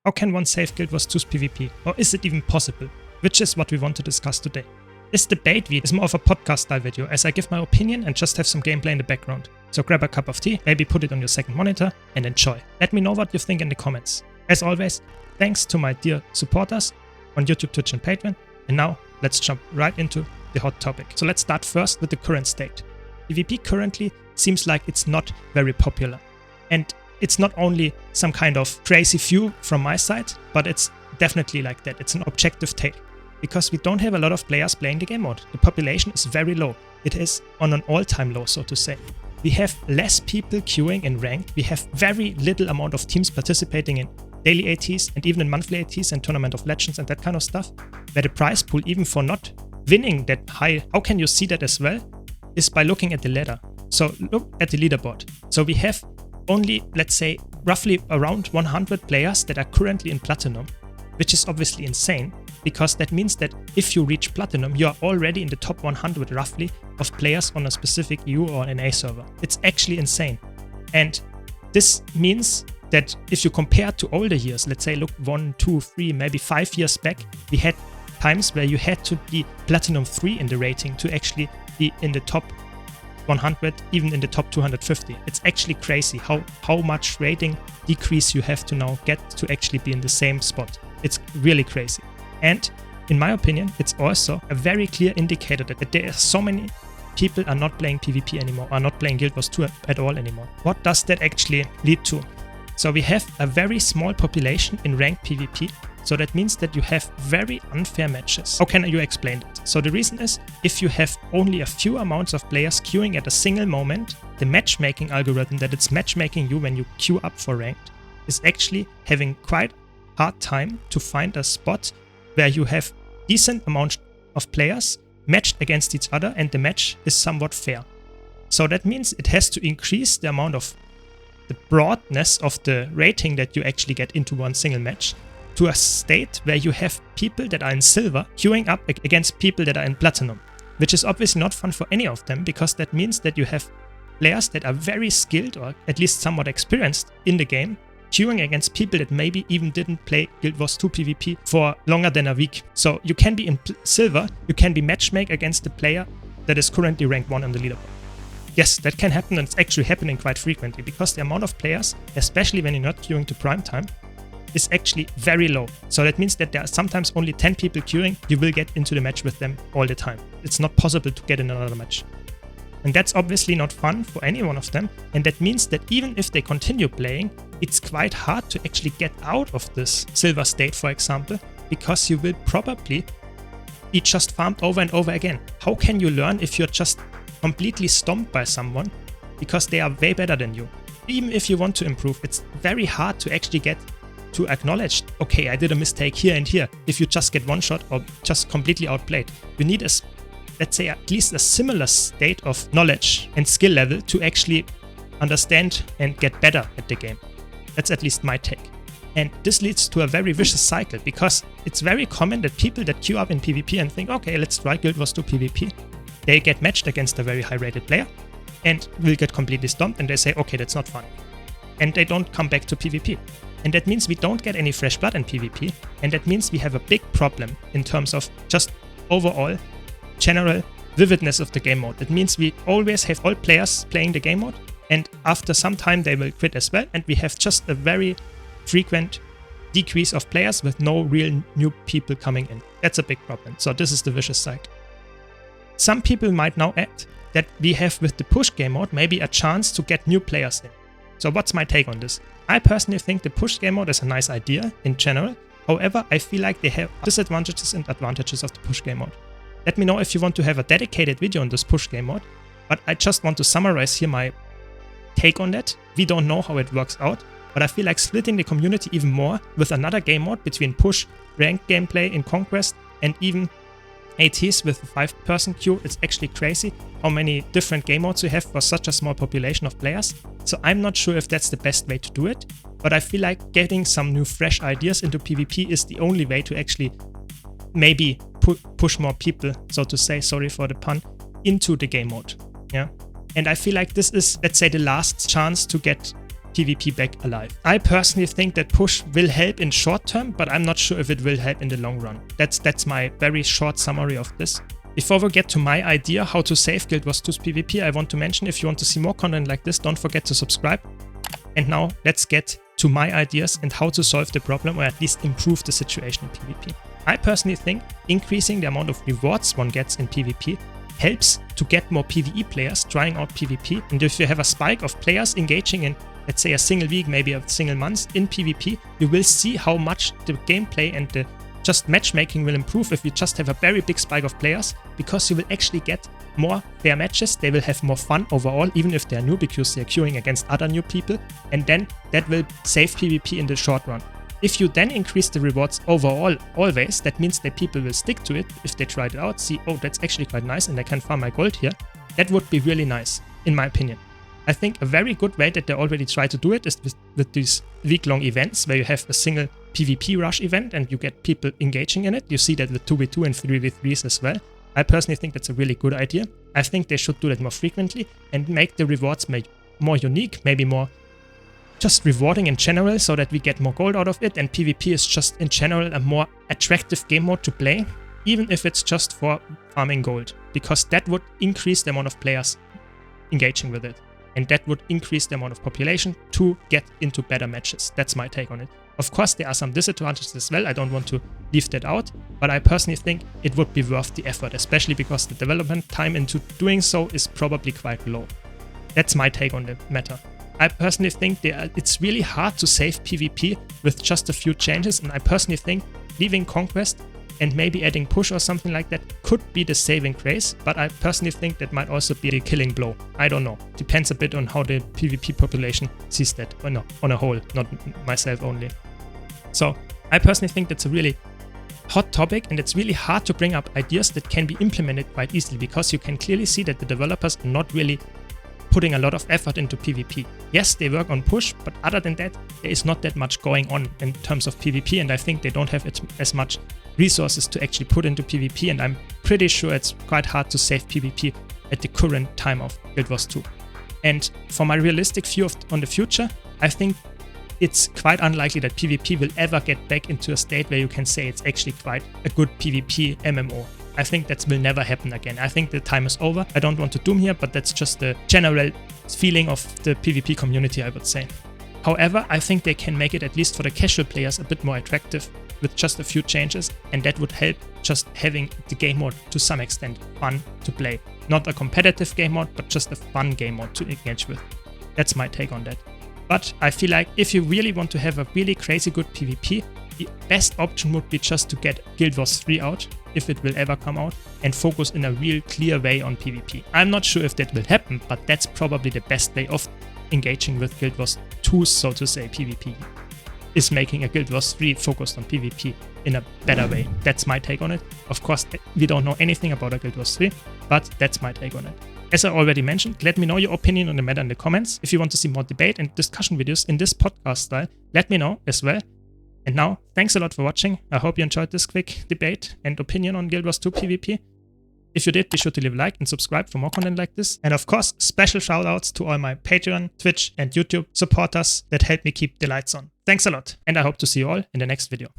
How can one save Guild Wars 2's PvP? Or is it even possible? Which is what we want to discuss today. This debate video is more of a podcast style video as I give my opinion and just have some gameplay in the background. So grab a cup of tea, maybe put it on your second monitor and enjoy. Let me know what you think in the comments. As always, thanks to my dear supporters on YouTube, Twitch and Patreon. And now let's jump right into the hot topic. So let's start first with the current state. PvP currently seems like it's not very popular. And it's not only some kind of crazy view from my side, but it's definitely like that. It's an objective take. Because we don't have a lot of players playing the game mode. The population is very low. It is on an all-time low, so to say. We have less people queuing in ranked. We have very little amount of teams participating in daily ATs and even in monthly ATs and Tournament of Legends and that kind of stuff. Where the prize pool, even for not winning that high, how can you see that as well? Is by looking at the ladder. So look at the leaderboard. So we have only, let's say, roughly around 100 players that are currently in Platinum, which is obviously insane, because that means that if you reach Platinum, you are already in the top 100 roughly of players on a specific EU or an A server. It's actually insane. And this means that if you compare to older years, let's say look 1, 2, 3, maybe 5 years back, we had times where you had to be Platinum 3 in the rating to actually be in the top 100, even in the top 250. It's actually crazy how much rating decrease you have to now get to actually be in the same spot. It's really crazy. And in my opinion, it's also a very clear indicator that there are so many people are not playing PvP anymore, are not playing Guild Wars 2 at all anymore. What does that actually lead to? So we have a very small population in ranked PvP. So that means that you have very unfair matches. How can you explain that? So the reason is, if you have only a few amounts of players queuing at a single moment, the matchmaking algorithm that it's matchmaking you when you queue up for ranked is actually having quite hard time to find a spot where you have decent amount of players matched against each other and the match is somewhat fair. So that means it has to increase the amount of the broadness of the rating that you actually get into one single match to a state where you have people that are in silver queuing up against people that are in platinum, which is obviously not fun for any of them, because that means that you have players that are very skilled or at least somewhat experienced in the game queuing against people that maybe even didn't play Guild Wars 2 PvP for longer than a week. So you can be in silver, you can be matchmake against the player that is currently ranked 1 on the leaderboard. Yes, that can happen, and it's actually happening quite frequently, because the amount of players, especially when you're not queuing to prime time, is actually very low. So that means that there are sometimes only 10 people queuing, you will get into the match with them all the time. It's not possible to get in another match. And that's obviously not fun for any one of them. And that means that even if they continue playing, it's quite hard to actually get out of this silver state, for example, because you will probably be just farmed over and over again. How can you learn if you're just completely stomped by someone because they are way better than you? Even if you want to improve, it's very hard to actually get to acknowledge, okay, I did a mistake here and here. If you just get one shot or just completely outplayed, you need let's say at least a similar state of knowledge and skill level to actually understand and get better at the game. That's at least my take. And this leads to a very vicious cycle, because it's very common that people that queue up in PvP and think, okay, let's try Guild Wars 2 PvP. They get matched against a very high rated player and will get completely stomped, and they say, okay, that's not fun. And they don't come back to PvP. And that means we don't get any fresh blood in PvP, and that means we have a big problem in terms of just overall general vividness of the game mode. That means we always have all players playing the game mode, and after some time they will quit as well, and we have just a very frequent decrease of players with no real new people coming in. That's a big problem. So this is the vicious cycle. Some people might now add that we have with the push game mode maybe a chance to get new players in. So what's my take on this? I personally think the push game mode is a nice idea in general. However, I feel like they have disadvantages and advantages of the push game mode. Let me know if you want to have a dedicated video on this push game mode, but I just want to summarize here my take on that. We don't know how it works out, but I feel like splitting the community even more with another game mode between push, ranked gameplay in Conquest, and even ATs with a 5-person queue. It's actually crazy how many different game modes you have for such a small population of players. So I'm not sure if that's the best way to do it, but I feel like getting some new fresh ideas into PvP is the only way to actually maybe push more people, so to say, sorry for the pun, into the game mode. Yeah. And I feel like this is, let's say, the last chance to get PvP back alive. I personally think that push will help in short term, but I'm not sure if it will help in the long run. That's my very short summary of this. Before we get to my idea how to save Guild Wars 2's PvP, I want to mention if you want to see more content like this, don't forget to subscribe. And now let's get to my ideas and how to solve the problem or at least improve the situation in PvP. I personally think increasing the amount of rewards one gets in PvP helps to get more PvE players trying out PvP. And if you have a spike of players engaging in, let's say, a single week, maybe a single month in PvP, you will see how much the gameplay and the just matchmaking will improve if you just have a very big spike of players, because you will actually get more fair matches. They will have more fun overall, even if they are new, because they are queuing against other new people, and then that will save PvP in the short run. If you then increase the rewards overall always, that means that people will stick to it if they try it out, see, oh, that's actually quite nice and I can farm my gold here. That would be really nice, in my opinion. I think a very good way that they already try to do it is with these week-long events where you have a single PvP rush event and you get people engaging in it. You see that with 2v2 and 3v3s as well. I personally think that's a really good idea. I think they should do that more frequently and make the rewards more unique, maybe more just rewarding in general, so that we get more gold out of it, and PvP is just in general a more attractive game mode to play, even if it's just for farming gold, because that would increase the amount of players engaging with it. And that would increase the amount of population to get into better matches. That's my take on it. Of course, there are some disadvantages as well. I don't want to leave that out, but I personally think it would be worth the effort, especially because the development time into doing so is probably quite low. That's my take on the matter. I personally think it's really hard to save PvP with just a few changes, and I personally think leaving Conquest and maybe adding push or something like that could be the saving grace, but I personally think that might also be the killing blow. I don't know. Depends a bit on how the PvP population sees that, or no, on a whole, not myself only. So I personally think that's a really hot topic, and it's really hard to bring up ideas that can be implemented quite easily, because you can clearly see that the developers are not really putting a lot of effort into PvP. Yes, they work on push, but other than that, there is not that much going on in terms of PvP, and I think they don't have as much resources to actually put into PvP, and I'm pretty sure it's quite hard to save PvP at the current time of Guild Wars 2. And for my realistic view on the future, I think it's quite unlikely that PvP will ever get back into a state where you can say it's actually quite a good PvP MMO. I think that will never happen again. I think the time is over. I don't want to doom here, but that's just the general feeling of the PvP community, I would say. However, I think they can make it, at least for the casual players, a bit more attractive with just a few changes, and that would help just having the game mode to some extent fun to play. Not a competitive game mode, but just a fun game mode to engage with. That's my take on that. But I feel like if you really want to have a really crazy good PvP, the best option would be just to get Guild Wars 3 out, if it will ever come out, and focus in a real clear way on PvP. I'm not sure if that will happen, but that's probably the best way of engaging with Guild Wars 2's, so to say, PvP, is making a Guild Wars 3 focused on PvP in a better way. That's my take on it. Of course, we don't know anything about a Guild Wars 3, but that's my take on it. As I already mentioned, let me know your opinion on the matter in the comments. If you want to see more debate and discussion videos in this podcast style, let me know as well. And now, thanks a lot for watching. I hope you enjoyed this quick debate and opinion on Guild Wars 2 PvP. If you did, be sure to leave a like and subscribe for more content like this. And of course, special shoutouts to all my Patreon, Twitch and YouTube supporters that help me keep the lights on. Thanks a lot, and I hope to see you all in the next video.